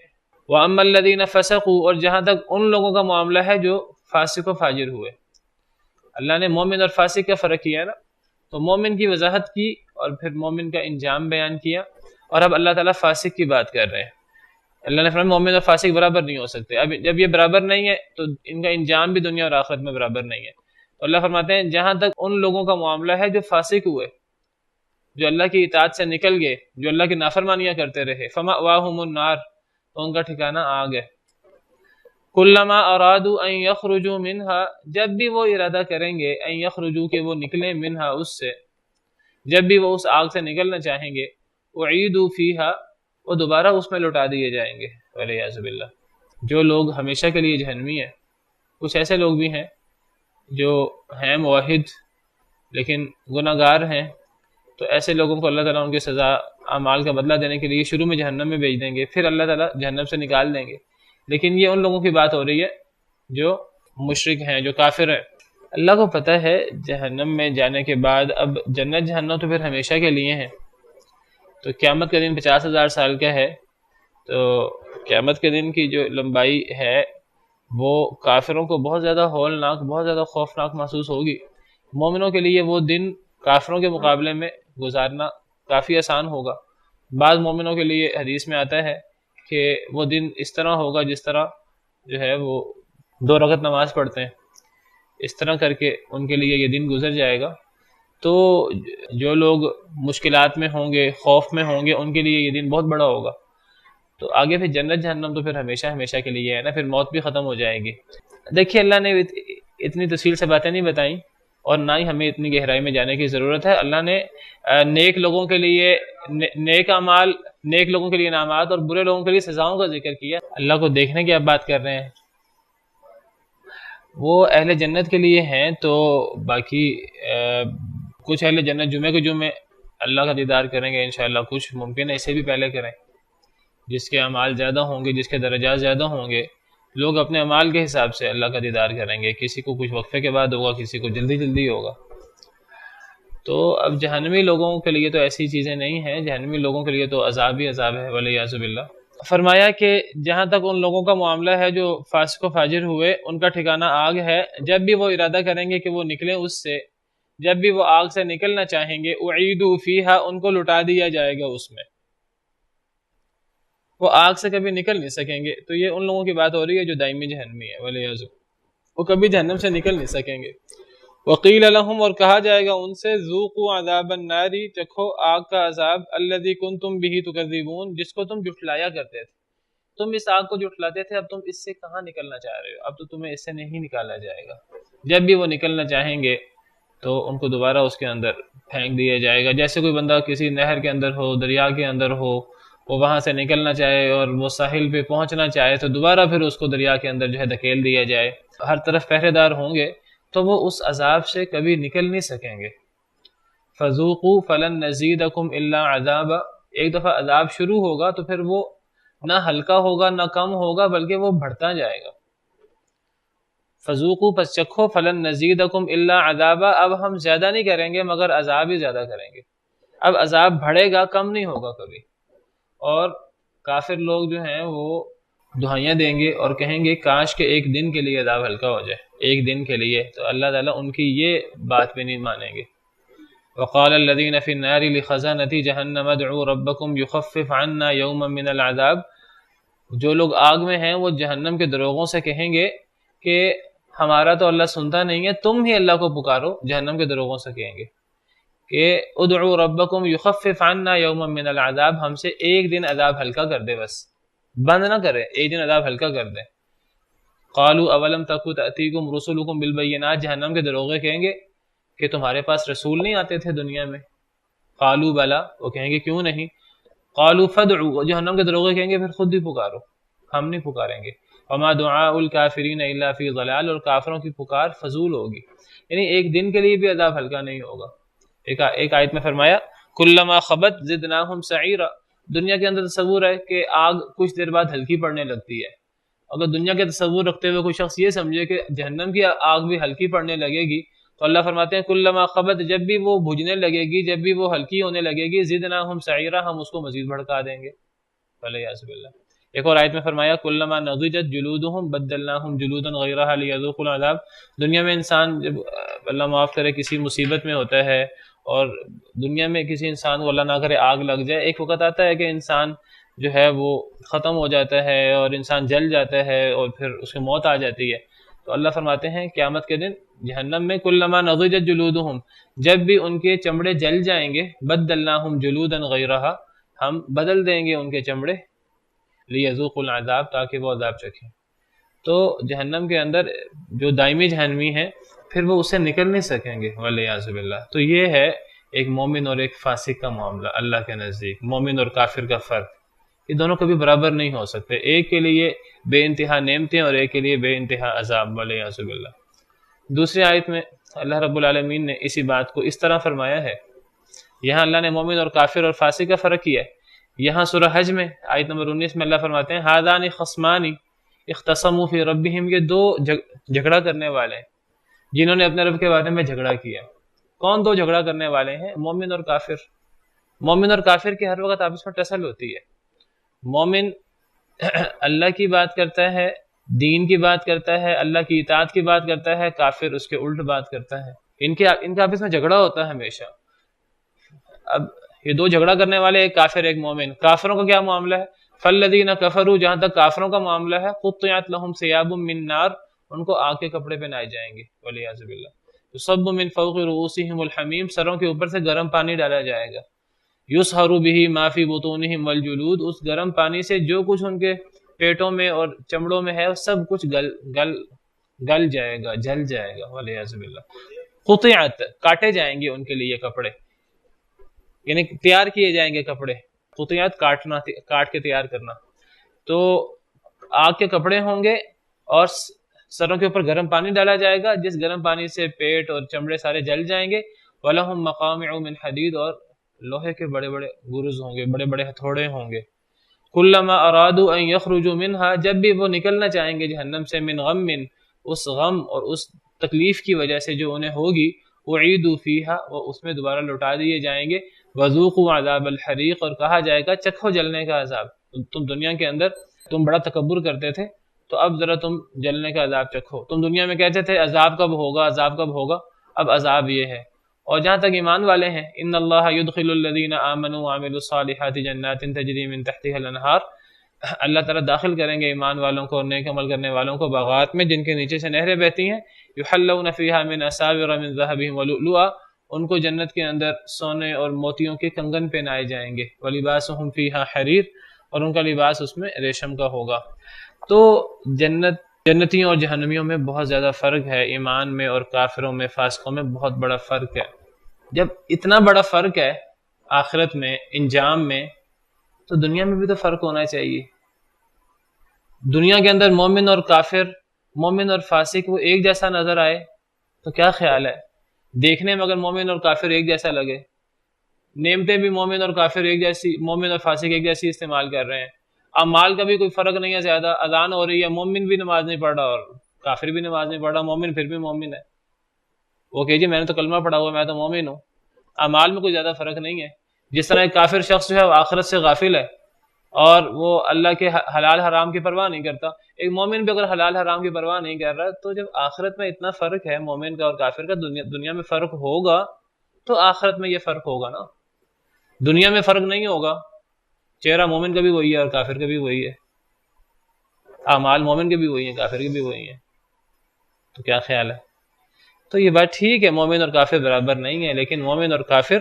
وَأَمَّا الَّذِينَ فَسَقُوا، اور جہاں تک ان لوگوں کا معاملہ ہے جو فاسق و فاجر ہوئے۔ اللہ نے مومن اور فاسق کا فرق کیا ہے نا، تو مومن کی وضاحت کی اور پھر مومن کا انجام بیان کیا، اور اب اللہ تعالیٰ فاسق کی بات کر رہے ہیں۔ اللہ نے فرمایا مومن اور فاسق برابر نہیں ہو سکتے۔ اب جب یہ برابر نہیں ہے تو ان کا انجام بھی دنیا اور آخرت میں برابر نہیں ہے۔ تو اللہ فرماتے ہیں جہاں تک ان لوگوں کا معاملہ ہے جو فاسق ہوئے، جو اللہ کی اطاعت سے نکل گئے، جو اللہ کی نافرمانیاں کرتے رہے، فمأواہم النار، تو ان کا ٹھکانہ آگ ہے۔ کلما ارادوا ان یخرجوا منہا، جب بھی وہ ارادہ کریں گے، ان یخرجوا کہ وہ نکلیں، منہا اس سے، جب بھی وہ اس آگ سے نکلنا چاہیں گے، اعیدوا فیہا، وہ دوبارہ اس میں لوٹا دیے جائیں گے، والعیاذ باللہ۔ جو لوگ ہمیشہ کے لیے جہنمی ہیں، کچھ ایسے لوگ بھی ہیں جو ہیں موحد لیکن گناہگار ہیں، تو ایسے لوگوں کو اللہ تعالیٰ ان کی سزا اعمال کا بدلہ دینے کے لیے شروع میں جہنم میں بھیج دیں گے، پھر اللہ تعالیٰ جہنم سے نکال دیں گے۔ لیکن یہ ان لوگوں کی بات ہو رہی ہے جو مشرک ہیں، جو کافر ہیں۔ اللہ کو پتہ ہے جہنم میں جانے کے بعد اب جنت جہنم تو پھر ہمیشہ کے لیے ہیں، تو قیامت کا دن 50,000 سال کا ہے، تو قیامت کے دن کی جو لمبائی ہے وہ کافروں کو بہت زیادہ ہولناک، بہت زیادہ خوفناک محسوس ہوگی۔ مومنوں کے لیے وہ دن کافروں کے مقابلے میں گزارنا کافی آسان ہوگا۔ بعض مومنوں کے لیے حدیث میں آتا ہے کہ وہ دن اس طرح ہوگا جس طرح جو ہے وہ 2 رکعت نماز پڑھتے ہیں، اس طرح کر کے ان کے لیے یہ دن گزر جائے گا۔ تو جو لوگ مشکلات میں ہوں گے، خوف میں ہوں گے، ان کے لیے یہ دن بہت بڑا ہوگا۔ تو آگے پھر جنت جہنم تو پھر ہمیشہ ہمیشہ کے لیے ہے نا، پھر موت بھی ختم ہو جائے گی۔ دیکھیے اللہ نے اتنی تفصیل سے باتیں نہیں بتائیں، اور نہ ہی ہمیں اتنی گہرائی میں جانے کی ضرورت ہے۔ اللہ نے نیک لوگوں کے لیے نیک اعمال، نیک لوگوں کے لیے انعامات اور برے لوگوں کے لیے سزاؤں کا ذکر کیا۔ اللہ کو دیکھنے کی آپ بات کر رہے ہیں، وہ اہل جنت کے لیے ہیں، تو باقی کچھ اہل جنت جمعے کے جمعے اللہ کا دیدار کریں گے انشاءاللہ، کچھ ممکن ہے اسے بھی پہلے کریں۔ جس کے اعمال زیادہ ہوں گے، جس کے درجات زیادہ ہوں گے، لوگ اپنے اعمال کے حساب سے اللہ کا دیدار کریں گے، کسی کو کچھ وقفے کے بعد ہوگا، کسی کو جلدی جلدی ہوگا۔ تو اب جہنمی لوگوں کے لیے تو ایسی چیزیں نہیں ہیں، جہنمی لوگوں کے لیے تو عذاب ہی عذاب ہے، والعیاذ باللہ۔ فرمایا کہ جہاں تک ان لوگوں کا معاملہ ہے جو فاسق و فاجر ہوئے، ان کا ٹھکانہ آگ ہے، جب بھی وہ ارادہ کریں گے کہ وہ نکلیں اس سے، جب بھی وہ آگ سے نکلنا چاہیں گے، اعیدوا فیہا، ان کو لٹا دیا جائے گا اس میں، وہ آگ سے کبھی نکل نہیں سکیں گے۔ تو یہ ان لوگوں کی بات ہو رہی ہے جو دائمی جہنمی ہے، والعیاذ، وہ کبھی جہنم سے نکل نہیں سکیں گے۔ وقیل لہم، اور کہا جائے گا ان سے، ذوقوا عذاب النار، چکھو آگ کا عذاب، الذی کنتم بہ تکذبون، جس کو تم جھٹلایا کرتے تھے، تم اس آگ کو جھٹلاتے تھے، اب تم اس سے کہاں نکلنا چاہ رہے ہو، اب تو تمہیں اس سے نہیں نکالا جائے گا۔ جب بھی وہ نکلنا چاہیں گے تو ان کو دوبارہ اس کے اندر پھینک دیا جائے گا، جیسے کوئی بندہ کسی نہر کے اندر ہو، دریا کے اندر ہو، وہ وہاں سے نکلنا چاہے اور وہ ساحل پہ پہنچنا چاہے تو دوبارہ پھر اس کو دریا کے اندر جو ہے دھکیل دیا جائے۔ ہر طرف پہرے دار ہوں گے تو وہ اس عذاب سے کبھی نکل نہیں سکیں گے۔ فذوقوا فلن نزیدکم الا عذابا، ایک دفعہ عذاب شروع ہوگا تو پھر وہ نہ ہلکا ہوگا نہ کم ہوگا، بلکہ وہ بڑھتا جائے گا۔ فذوقوا، پس چکھو، فلن نزیدکم الا عذابا، اب ہم زیادہ نہیں کریں گے مگر عذاب ہی زیادہ کریں گے۔ اب عذاب بڑھے گا، کم نہیں ہوگا کبھی۔ اور کافر لوگ جو ہیں وہ دعائیاں دیں گے اور کہیں گے کاش کہ ایک دن کے لیے عذاب ہلکا ہو جائے، ایک دن کے لیے، تو اللہ تعالیٰ ان کی یہ بات بھی نہیں مانیں گے۔ وقال الذين في النار لخزنة جهنم ادعوا ربكم يخفف عنا يوما من العذاب، جو لوگ آگ میں ہیں وہ جہنم کے دروغوں سے کہیں گے کہ ہمارا تو اللہ سنتا نہیں ہے، تم ہی اللہ کو پکارو، جہنم کے دروغوں سے کہیں گے کہ ادعوا ربکم یخفف عنا یوما من العذاب، ہم سے ایک دن عذاب ہلکا کر دے، بس بند نہ کرے، ایک دن عذاب ہلکا کر دے۔ قالوا اولم تک تأتیکم رسلکم بالبینات، جہنم کے دروغے کہیں گے کہ تمہارے پاس رسول نہیں آتے تھے دنیا میں؟ قالوا بلا، وہ کہیں گے کیوں نہیں؟ قالوا فادعوا، جہنم کے دروغے کہیں گے پھر خود بھی پکارو، ہم نہیں پکاریں گے۔ وما دعاء الکافرین الا فی ضلال، اور کافروں کی پکار فضول ہوگی، یعنی ایک دن کے لیے بھی عذاب ہلکا نہیں ہوگا۔ ایک آیت میں فرمایا کلما خبت زدناہم سعیرا، دنیا کے اندر تصور ہے کہ آگ کچھ دیر بعد ہلکی پڑنے لگتی ہے۔ اگر دنیا کے تصور رکھتے ہوئے کوئی شخص یہ سمجھے کہ جہنم کی آگ بھی ہلکی پڑنے لگے گی، تو اللہ فرماتے ہیں کلما خبت، جب بھی وہ بجھنے لگے گی، جب بھی وہ ہلکی ہونے لگے گی، زدناہم سعیرا، ہم اس کو مزید بھڑکا دیں گے، والعیاذ باللہ۔ ایک اور آیت میں فرمایا کلما نضجت جلودہم بدلناہم جلودا غیرہا لیذوقوا العذاب، دنیا میں انسان جب اللہ معاف کرے کسی مصیبت میں ہوتا ہے اور دنیا میں کسی انسان کو اللہ نہ کرے آگ لگ جائے، ایک وقت آتا ہے کہ انسان جو ہے وہ ختم ہو جاتا ہے اور انسان جل جاتا ہے اور پھر اس کی موت آ جاتی ہے۔ تو اللہ فرماتے ہیں قیامت کے دن جہنم میں کلما نضجت جلودہم، جب بھی ان کے چمڑے جل جائیں گے، بدلناہم جلودا غیرہا، ہم بدل دیں گے ان کے چمڑے، لیذوقوا العذاب، تاکہ وہ عذاب چکھیں۔ تو جہنم کے اندر جو دائمی جہنمی ہیں پھر وہ اسے نکل نہیں سکیں گے، والعیاذ باللہ۔ تو یہ ہے ایک مومن اور ایک فاسق کا معاملہ اللہ کے نزدیک، مومن اور کافر کا فرق، یہ دونوں کبھی برابر نہیں ہو سکتے، ایک کے لیے بے انتہا نعمتیں اور ایک کے لیے بے انتہا عذاب، والعیاذ باللہ۔ دوسری آیت میں اللہ رب العالمین نے اسی بات کو اس طرح فرمایا ہے یہاں اللہ نے مومن اور کافر اور فاسق کا فرق کیا ہے. یہاں سورہ حج میں آیت نمبر 19 میں اللہ فرماتے ہیں ہذان خصمان اختصموا فی ربہم، یہ دو جھگڑا کرنے والے ہیں جنہوں نے اپنے رب کے بارے میں جھگڑا کیا. کون دو جھگڑا کرنے والے ہیں؟ مومن اور کافر. مومن اور کافر کی ہر وقت آپس میں ٹسل ہوتی ہے. مومن اللہ کی بات کرتا ہے، دین کی بات کرتا ہے، اللہ کی اطاعت کی بات کرتا ہے، کافر اس کے الٹ بات کرتا ہے. ان کے آپس میں جھگڑا ہوتا ہے ہمیشہ. اب یہ دو جھگڑا کرنے والے، ایک کافر ایک مومن. کافروں کا کیا معاملہ ہے؟ فالذین کفروا، جہاں تک کافروں کا معاملہ ہے، قطعت لهم ثیاب من نار، ان کو آگ کے کپڑے پہنائے جائیں گے والعیاذ باللہ. یصب من فوق رؤوسهم الحمیم، سروں کے اوپر سے گرم پانی ڈالا جائے گا. یصہر به ما فی بطونهم والجلود، اس گرم پانی سے جو کچھ ان کے پیٹوں میں اور چمڑوں میں ہے سب کچھ گل جائے گا، جل جائے گا والعیاذ باللہ. قطعت، کاٹے جائیں گے ان کے لیے کپڑے، یعنی تیار کیے جائیں گے کپڑے. قطعت کاٹنا، کاٹ کے تیار کرنا. تو آگ کے کپڑے ہوں گے اور سروں کے اوپر گرم پانی ڈالا جائے گا جس گرم پانی سے پیٹ اور چمڑے سارے جل جائیں گے. وَلَهُمْ مَقَامِعُ مِنْ حَدِيدٍ، اور لوہے کے بڑے بڑے گرز ہوں گے، بڑے بڑے ہتھوڑے ہوں گے. كُلَّمَا أَرَادُوا أَن يَخْرُجُوا مِنْهَا، جب بھی وہ نکلنا چاہیں گے جہنم سے، من غم، اس غم اور اس تکلیف کی وجہ سے جو انہیں ہوگی، اُعِيدُوا فِيهَا، وہ اس میں دوبارہ لوٹا دیے جائیں گے. وَذُوقُوا عَذَابَ الْحَرِيقِ، اور کہا جائے گا چکھو جلنے کا عذاب. تم دنیا کے اندر تم بڑا تکبر کرتے تھے، تو اب ذرا تم جلنے کا عذاب چکھو. تم دنیا میں کہتے تھے عذاب کب ہوگا، عذاب کب ہوگا، اب عذاب یہ ہے. اور جہاں تک ایمان والے ہیں، ان اللہ يدخل الذین آمنوا وعملوا الصالحات جنات تجری من تحتها الانہار، اللہ تعالیٰ داخل کریں گے ایمان والوں کو اور نیک عمل کرنے والوں کو باغات میں جن کے نیچے سے نہریں بہتی ہیں. یحلون فیہا من اساور من ذہب ولؤلؤا، ان کو جنت کے اندر سونے اور موتیوں کے کنگن پہنائے جائیں گے. ولباسہم فیہا حریر، اور ان کا لباس اس میں ریشم کا ہوگا. تو جنتیوں اور جہنمیوں میں بہت زیادہ فرق ہے، ایمان میں اور کافروں میں، فاسقوں میں بہت بڑا فرق ہے. جب اتنا بڑا فرق ہے آخرت میں، انجام میں، تو دنیا میں بھی تو فرق ہونا چاہیے. دنیا کے اندر مومن اور کافر، مومن اور فاسق وہ ایک جیسا نظر آئے تو کیا خیال ہے؟ دیکھنے میں اگر مومن اور کافر ایک جیسا لگے، نعمتیں بھی مومن اور کافر ایک جیسی، مومن اور فاسق ایک جیسی استعمال کر رہے ہیں، اعمال کا بھی کوئی فرق نہیں ہے زیادہ، اذان ہو رہی ہے، مومن بھی نماز نہیں پڑھ رہا اور کافر بھی نماز نہیں پڑھ رہا، مومن پھر بھی مومن ہے. وہ کہ جی میں نے تو کلمہ پڑھا ہوا، میں تو مومن ہوں. اعمال میں کوئی زیادہ فرق نہیں ہے. جس طرح ایک کافر شخص جو ہے وہ آخرت سے غافل ہے اور وہ اللہ کے حلال حرام کی پرواہ نہیں کرتا، ایک مومن بھی اگر حلال حرام کی پرواہ نہیں کر رہا، تو جب آخرت میں اتنا فرق ہے مومن کا اور کافر کا، دنیا میں فرق ہوگا تو آخرت میں یہ فرق ہوگا نا. دنیا میں فرق نہیں ہوگا، چہرہ مومن کا بھی وہی ہے اور کافر کا بھی وہی ہے، اعمال مومن کے بھی وہی ہیں، کافر کے بھی وہی ہیں. تو کیا خیال ہے؟ تو یہ بات ٹھیک ہے، مومن اور کافر برابر نہیں ہے، لیکن مومن اور کافر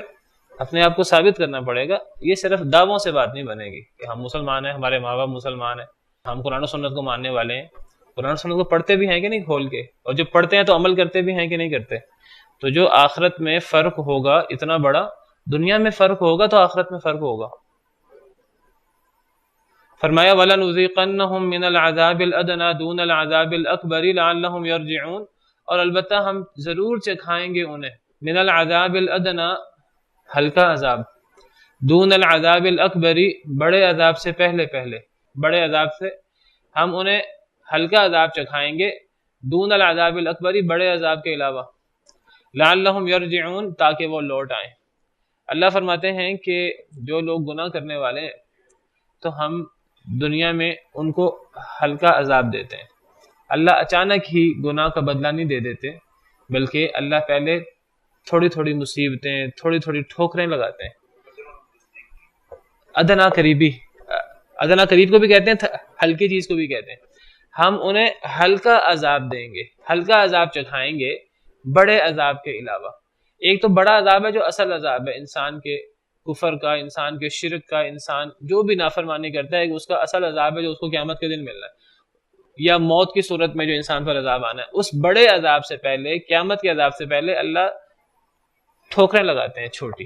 اپنے آپ کو ثابت کرنا پڑے گا. یہ صرف دعووں سے بات نہیں بنے گی کہ ہم مسلمان ہیں، ہمارے ماں باپ مسلمان ہیں، ہم قرآن و سنت کو ماننے والے ہیں. قرآن و سنت کو پڑھتے بھی ہیں کہ نہیں کھول کے، اور جب پڑھتے ہیں تو عمل کرتے بھی ہیں کہ نہیں کرتے. تو جو آخرت میں فرق ہوگا اتنا بڑا، دنیا میں فرق ہوگا تو آخرت میں فرق ہوگا. فرمایا وَلَنُذِيقَنَّهُم مِّنَ الْعَذَابِ الْأَدْنَىٰ دُونَ الْعَذَابِ الْأَكْبَرِ لَعَلَّهُمْ يَرْجِعُونَ، اور البتہ ہم ضرور چکھائیں گے انہیں من العذاب الادنی، ہلکا عذاب، دون العذاب الاکبر، بڑے عذاب سے پہلے، بڑے عذاب سے ہم انہیں ہلکا عذاب چکھائیں گے، دون العذاب الاکبر، بڑے عذاب کے علاوہ، لعلہم یرجعون، تاکہ وہ لوٹ آئیں. اللہ فرماتے ہیں کہ جو لوگ گناہ کرنے والے ہیں تو ہم دنیا میں ان کو ہلکا عذاب دیتے ہیں. اللہ اچانک ہی گناہ کا بدلہ نہیں دے دیتے، بلکہ اللہ پہلے تھوڑی تھوڑی مصیبتیں، تھوڑی تھوڑی ٹھوکریں لگاتے ہیں. ادنا قریب کو بھی کہتے ہیں، ہلکی چیز کو بھی کہتے ہیں. ہم انہیں ہلکا عذاب دیں گے، ہلکا عذاب چکھائیں گے بڑے عذاب کے علاوہ. ایک تو بڑا عذاب ہے جو اصل عذاب ہے، انسان کے کفر کا، انسان کے شرک کا، انسان جو بھی نافرمانی کرتا ہے اس کا اصل عذاب ہے جو اس کو قیامت کے دن ملنا ہے، یا موت کی صورت میں جو انسان پر عذاب آنا ہے. اس بڑے عذاب سے پہلے، قیامت کے عذاب سے پہلے اللہ ٹھوکریں لگاتے ہیں چھوٹی.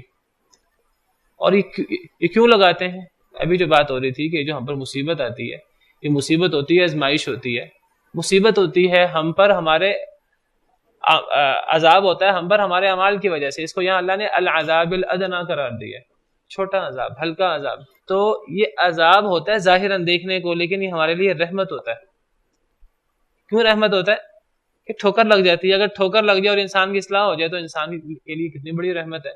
اور یہ کیوں لگاتے ہیں؟ ابھی جو بات ہو رہی تھی کہ جو ہم پر مصیبت آتی ہے، یہ مصیبت ہوتی ہے، آزمائش ہوتی ہے، مصیبت ہوتی ہے ہم پر ہمارے عذاب ہوتا ہے ہم پر ہمارے اعمال کی وجہ سے، اس کو یہاں اللہ نے العذاب الادنا قرار دیا ہے، چھوٹا عذاب، ہلکا عذاب. تو یہ عذاب ہوتا ہے ظاہراً دیکھنے کو، لیکن یہ ہمارے لیے رحمت ہوتا ہے. کیوں رحمت ہوتا ہے؟ کہ ٹھوکر لگ جاتی ہے. اگر ٹھوکر لگ جائے اور انسان کی اصلاح ہو جائے تو انسان کے لیے کتنی بڑی رحمت ہے.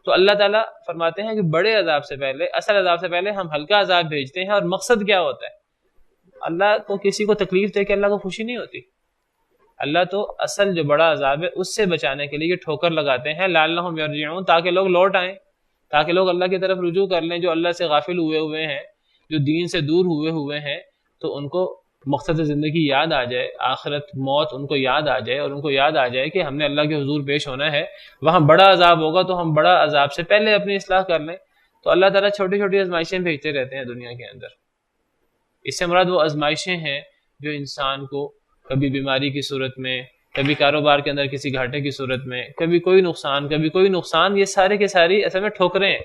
تو اللہ تعالیٰ فرماتے ہیں کہ بڑے عذاب سے پہلے، اصل عذاب سے پہلے ہم ہلکا عذاب بھیجتے ہیں. اور مقصد کیا ہوتا ہے؟ اللہ کو کسی کو تکلیف دے کے اللہ کو خوشی نہیں ہوتی. اللہ تو اصل جو بڑا عذاب ہے اس سے بچانے کے لیے ٹھوکر لگاتے ہیں، لعلہم یرجعون، تاکہ لوگ لوٹ آئیں، تاکہ لوگ اللہ کی طرف رجوع کر لیں. جو اللہ سے غافل ہوئے ہیں، جو دین سے دور ہوئے ہیں، تو ان کو مقصد زندگی یاد آ جائے، آخرت موت ان کو یاد آ جائے، اور ان کو یاد آ جائے کہ ہم نے اللہ کے حضور پیش ہونا ہے، وہاں بڑا عذاب ہوگا تو ہم بڑا عذاب سے پہلے اپنی اصلاح کر لیں. تو اللہ تعالیٰ چھوٹی چھوٹی آزمائشیں بھیجتے رہتے ہیں دنیا کے اندر. اس سے مراد وہ آزمائشیں ہیں جو انسان کو کبھی بیماری کی صورت میں، کبھی کاروبار کے اندر کسی گھاٹے کی صورت میں، کبھی کوئی نقصان، یہ سارے کے ساری اصل میں ٹھوکریں ہیں.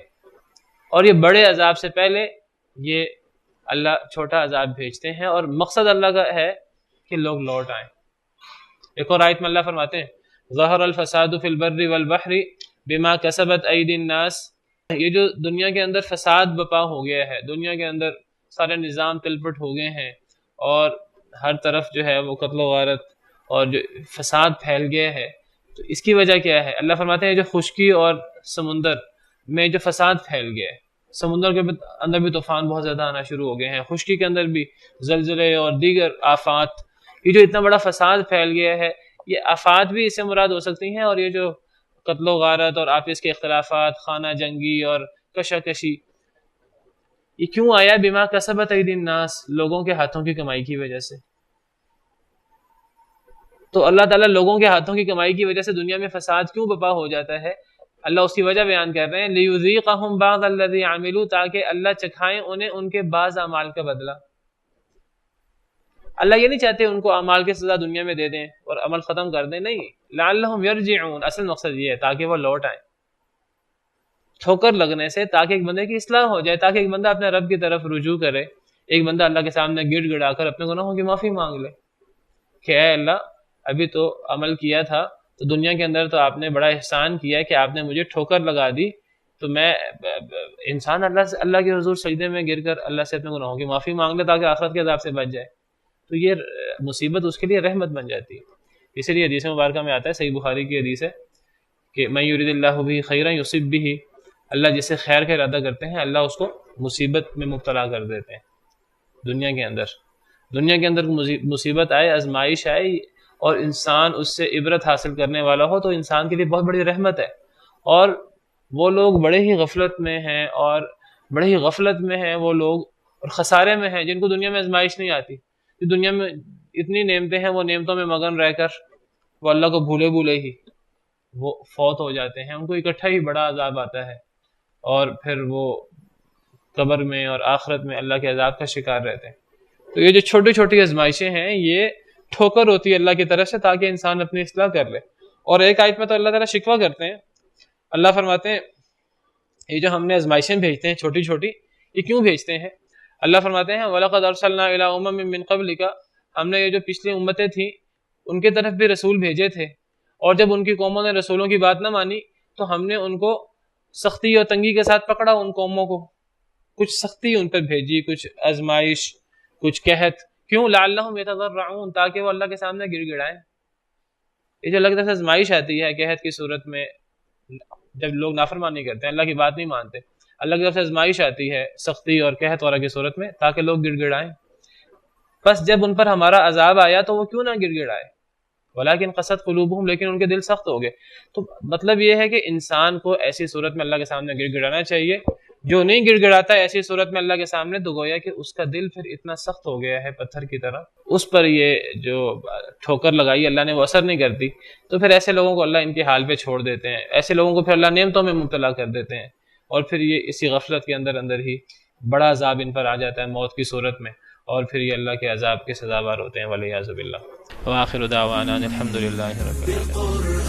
اور یہ بڑے عذاب سے پہلے یہ اللہ چھوٹا عذاب بھیجتے ہیں، اور مقصد اللہ کا ہے کہ لوگ لوٹ آئیں. ایک اور آیت میں اللہ فرماتے ہیں ظہر الفساد فی البر والبحر بما کسبت ایدی الناس. یہ جو دنیا کے اندر فساد بپا ہو گیا ہے، دنیا کے اندر سارے نظام تلپٹ ہو گئے ہیں، اور ہر طرف جو ہے وہ قتل و غارت اور جو فساد پھیل گیا ہے، تو اس کی وجہ کیا ہے؟ اللہ فرماتے ہیں جو خشکی اور سمندر میں جو فساد پھیل گیا ہے، سمندر کے اندر بھی طوفان بہت زیادہ آنا شروع ہو گئے ہیں، خشکی کے اندر بھی زلزلے اور دیگر آفات. یہ جو اتنا بڑا فساد پھیل گیا ہے، یہ آفات بھی اس سے مراد ہو سکتی ہیں، اور یہ جو قتل و غارت اور آپس کے اختلافات، خانہ جنگی اور کشاکشی، یہ کیوں آیا؟ بما کسبت ایدی الناس، لوگوں کے ہاتھوں کی کمائی کی وجہ سے. تو اللہ تعالیٰ لوگوں کے ہاتھوں کی کمائی کی وجہ سے دنیا میں فساد کیوں بپا ہو جاتا ہے؟ اللہ اس کی وجہ بیان کر رہے ہیں لیذیقہم بعض الذی عملوا، تاکہ اللہ چکھائیں انہیں ان کے بعض اعمال کا بدلہ. اللہ یہ نہیں چاہتے ان کو اعمال کی سزا دنیا میں دے دیں اور عمل ختم کر دیں، نہیں، لعلہم یرجعون، اصل مقصد یہ ہے تاکہ وہ لوٹ آئیں ٹھوکر لگنے سے، تاکہ ایک بندے کی اصلاح ہو جائے، تاکہ ایک بندہ اپنے رب کی طرف رجوع کرے، ایک بندہ اللہ کے سامنے گڑ گڑا کر اپنے گناہوں کی معافی مانگ لے کہ اے اللہ ابھی تو عمل کیا تھا، تو دنیا کے اندر تو آپ نے بڑا احسان کیا کہ آپ نے مجھے ٹھوکر لگا دی، تو میں انسان اللہ کے حضور سجدے میں گر کر اللہ سے اپنے گناہوں کی معافی مانگ لے تاکہ آخرت کے عذاب سے بچ جائے. تو یہ مصیبت اس کے لیے رحمت بن جاتی ہے. اسی لیے حدیث مبارکہ میں آتا ہے، صحیح بخاری کی حدیث ہے کہ من یرید اللہ بہ خیرا یصب بہ، اللہ جسے خیر کا ارادہ کرتے ہیں اللہ اس کو مصیبت میں مبتلا کر دیتے ہیں. دنیا کے اندر مصیبت آئے، آزمائش آئے، اور انسان اس سے عبرت حاصل کرنے والا ہو تو انسان کے لیے بہت بڑی رحمت ہے. اور وہ لوگ بڑے ہی غفلت میں ہیں وہ لوگ، اور خسارے میں ہیں جن کو دنیا میں آزمائش نہیں آتی. دنیا میں اتنی نعمتیں ہیں، وہ نعمتوں میں مگن رہ کر وہ اللہ کو بھولے ہی وہ فوت ہو جاتے ہیں، ان کو اکٹھا ہی بڑا عذاب آتا ہے، اور پھر وہ قبر میں اور آخرت میں اللہ کے عذاب کا شکار رہتے ہیں. تو یہ جو چھوٹی چھوٹی آزمائشیں ہیں یہ ٹھوکر ہوتی ہے اللہ کی طرف سے تاکہ انسان اپنی اصلاح کر لے. اور ایک آیت میں تو اللہ تعالیٰ شکوہ کرتے ہیں، اللہ فرماتے ہیں یہ جو ہم نے آزمائشیں بھیجتے ہیں چھوٹی چھوٹی، یہ کیوں بھیجتے ہیں؟ اللہ فرماتے ہیں وَلَقَدْ أَرْسَلْنَا إِلَىٰ أُمَمٍ مِّن قَبْلِكَ، ہم نے یہ جو پچھلی امتیں تھیں ان کے طرف بھی رسول بھیجے تھے، اور جب ان کی قوموں نے رسولوں کی بات نہ مانی تو ہم نے ان کو سختی اور تنگی کے ساتھ پکڑا. ان قوموں کو کچھ سختی ان پر بھیجی، کچھ آزمائش، کچھ قحط. کیوں؟ لعلہم یتضرعون، تاکہ وہ اللہ کے سامنے گڑ گڑائیں. یہ جو اللہ کی طرف سے آزمائش آتی ہے قحط کی صورت میں، جب لوگ نافرمانی کرتے ہیں، اللہ کی بات نہیں مانتے، اللہ کی طرف سے آزمائش آتی ہے سختی اور قحط وغیرہ کی صورت میں تاکہ لوگ گڑ گڑائیں. بس جب ان پر ہمارا عذاب آیا تو وہ کیوں نہ گڑ گڑائے؟ ولیکن قست قلوبہم، لیکن ان کے دل سخت ہو گئے. تو مطلب یہ ہے کہ انسان کو ایسی صورت میں اللہ کے سامنے گڑ گڑانا چاہیے. جو نہیں گڑ گڑاتا ایسی صورت میں اللہ کے سامنے، تو گویا کہ اس کا دل پھر اتنا سخت ہو گیا ہے پتھر کی طرح، اس پر یہ جو ٹھوکر لگائی اللہ نے وہ اثر نہیں کرتی. تو پھر ایسے لوگوں کو اللہ ان کے حال پہ چھوڑ دیتے ہیں، ایسے لوگوں کو پھر اللہ نعمتوں میں مبتلا کر دیتے ہیں، اور پھر یہ اسی غفلت کے اندر ہی بڑا عذاب ان پر آ جاتا ہے موت کی صورت میں، اور پھر یہ اللہ کے عذاب کے سزاوار ہوتے ہیں والعیاذ باللہ. وآخر دعوانا الحمد للہ رب العالمین.